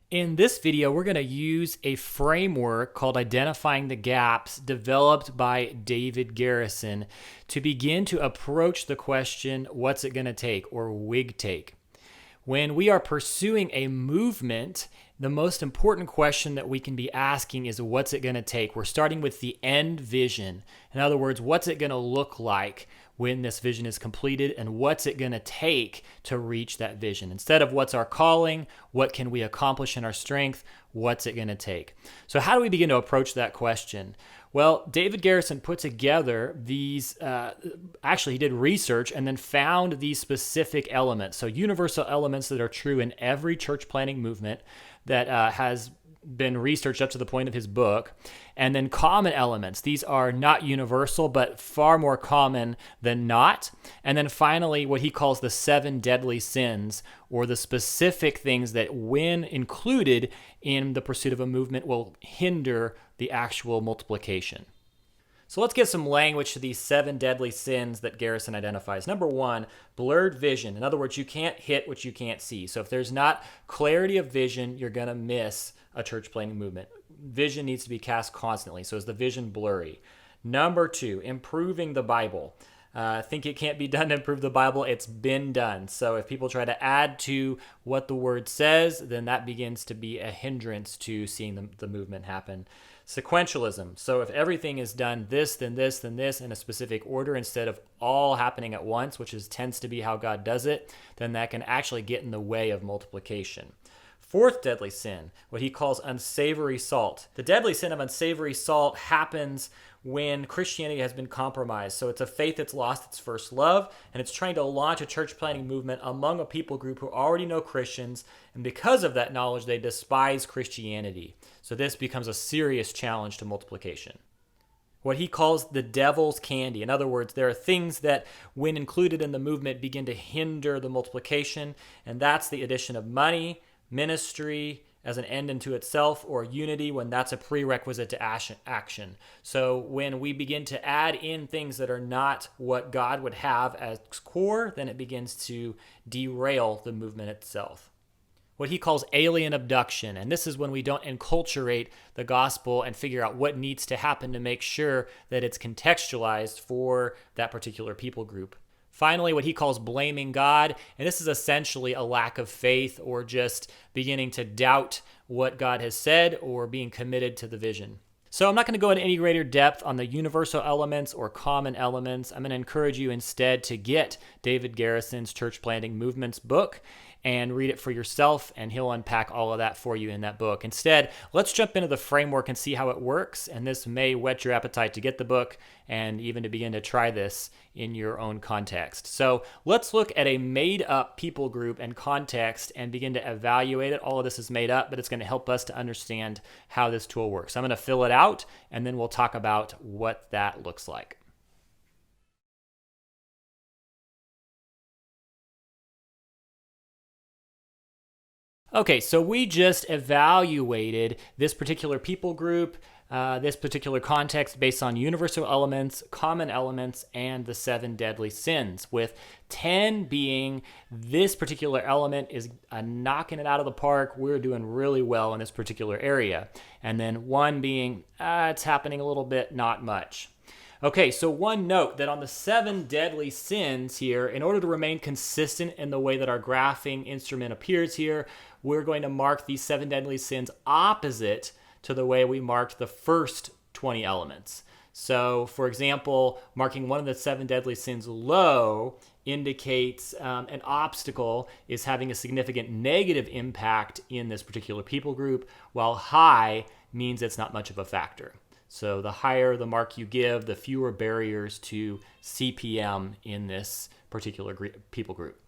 In this video, we're going to use a framework called Identifying the Gaps developed by David Garrison to begin to approach the question, what's it going to take, or WIG take? When we are pursuing a movement, the most important question that we can be asking is, what's it going to take? We're starting with the end vision. In other words, what's it going to look like when this vision is completed, and what's it going to take to reach that vision? Instead of what's our calling, what can we accomplish in our strength, what's it going to take? So how do we begin to approach that question? Well, David Garrison put together these, actually he did research and then found these specific elements. So universal elements that are true in every church planting movement that has been researched up to the point of his book, and then common elements. These are not universal, but far more common than not. And then finally, what he calls the 7 deadly sins, or the specific things that, when included in the pursuit of a movement, will hinder the actual multiplication. So let's get some language to these 7 deadly sins that Garrison identifies. Number 1, blurred vision. In other words, you can't hit what you can't see. So if there's not clarity of vision, you're going to miss a church planting movement. Vision needs to be cast constantly. So is the vision blurry? Number 2, improving the Bible. Think it can't be done to improve the Bible. It's been done. So if people try to add to what the word says, then that begins to be a hindrance to seeing the movement happen. Sequentialism. So if everything is done this, then this, then this in a specific order instead of all happening at once, which tends to be how God does it, then that can actually get in the way of multiplication. 4th deadly sin, what he calls unsavory salt. The deadly sin of unsavory salt happens when Christianity has been compromised. So it's a faith that's lost its first love, and it's trying to launch a church planting movement among a people group who already know Christians, and because of that knowledge, they despise Christianity. So this becomes a serious challenge to multiplication. What he calls the devil's candy. In other words, there are things that, when included in the movement, begin to hinder the multiplication, and that's the addition of money, ministry as an end unto itself, or unity when that's a prerequisite to action. So when we begin to add in things that are not what God would have as core, then it begins to derail the movement itself. What he calls alien abduction, and this is when we don't enculturate the gospel and figure out what needs to happen to make sure that it's contextualized for that particular people group. Finally, what he calls blaming God, and this is essentially a lack of faith or just beginning to doubt what God has said or being committed to the vision. So I'm not going to go into any greater depth on the universal elements or common elements. I'm going to encourage you instead to get David Garrison's Church Planting Movements book and read it for yourself, and he'll unpack all of that for you in that book. Instead, let's jump into the framework and see how it works, and this may whet your appetite to get the book and even to begin to try this in your own context. So let's look at a made-up people group and context and begin to evaluate it. All of this is made up, but it's going to help us to understand how this tool works. I'm going to fill it out, and then we'll talk about what that looks like. Okay, so we just evaluated this particular people group, this particular context based on universal elements, common elements, and the 7 deadly sins, with 10 being this particular element is knocking it out of the park. We're doing really well in this particular area. And then 1 being, it's happening a little bit, not much. Okay, so one note that on the 7 deadly sins here, in order to remain consistent in the way that our graphing instrument appears here, we're going to mark these 7 deadly sins opposite to the way we marked the first 20 elements. So, for example, marking one of the 7 deadly sins low indicates an obstacle is having a significant negative impact in this particular people group, while high means it's not much of a factor. So the higher the mark you give, the fewer barriers to CPM in this particular people group.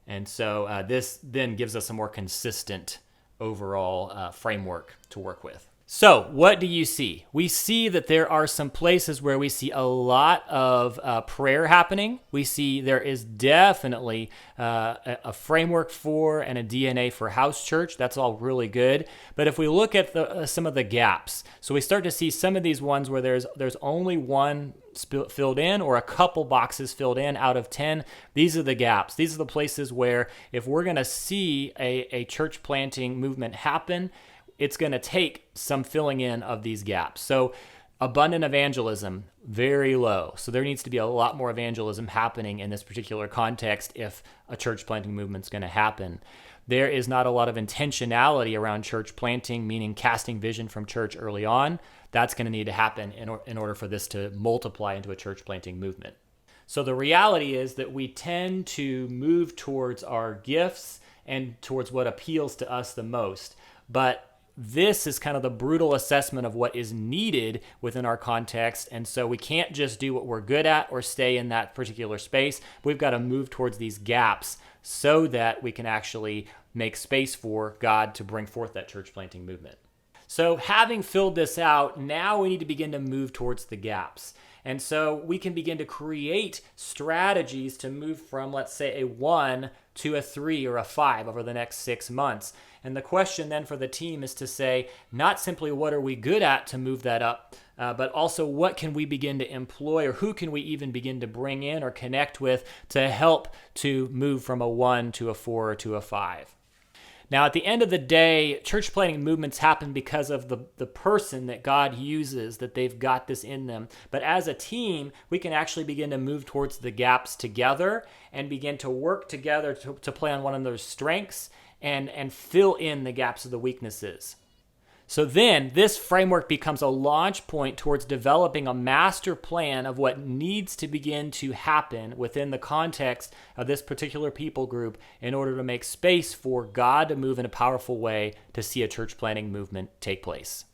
And so this then gives us a more consistent overall framework to work with. So, what do you see? We see that there are some places where we see a lot of prayer happening. We see there is definitely a framework for and a DNA for house church. That's all really good. But if we look at some of the gaps, so we start to see some of these ones where there's only one filled in or a couple boxes filled in out of 10. These are the gaps. These are the places where if we're going to see a church planting movement happen, it's going to take some filling in of these gaps. So abundant evangelism, very low. So there needs to be a lot more evangelism happening in this particular context if a church planting movement is going to happen. There is not a lot of intentionality around church planting, meaning casting vision from church early on. That's going to need to happen in order for this to multiply into a church planting movement. So the reality is that we tend to move towards our gifts and towards what appeals to us the most. But this is kind of the brutal assessment of what is needed within our context. And so we can't just do what we're good at or stay in that particular space. We've got to move towards these gaps so that we can actually make space for God to bring forth that church planting movement. So having filled this out, now we need to begin to move towards the gaps. And so we can begin to create strategies to move from, let's say, a 1 to a 3 or a 5 over the next 6 months. And the question then for the team is to say, not simply what are we good at to move that up, but also what can we begin to employ, or who can we even begin to bring in or connect with to help to move from a 1 to a 4 or to a 5. Now, at the end of the day, church planting movements happen because of the person that God uses, that they've got this in them. But as a team, we can actually begin to move towards the gaps together and begin to work together to play on one another's strengths and fill in the gaps of the weaknesses. So then this framework becomes a launch point towards developing a master plan of what needs to begin to happen within the context of this particular people group in order to make space for God to move in a powerful way to see a church planting movement take place.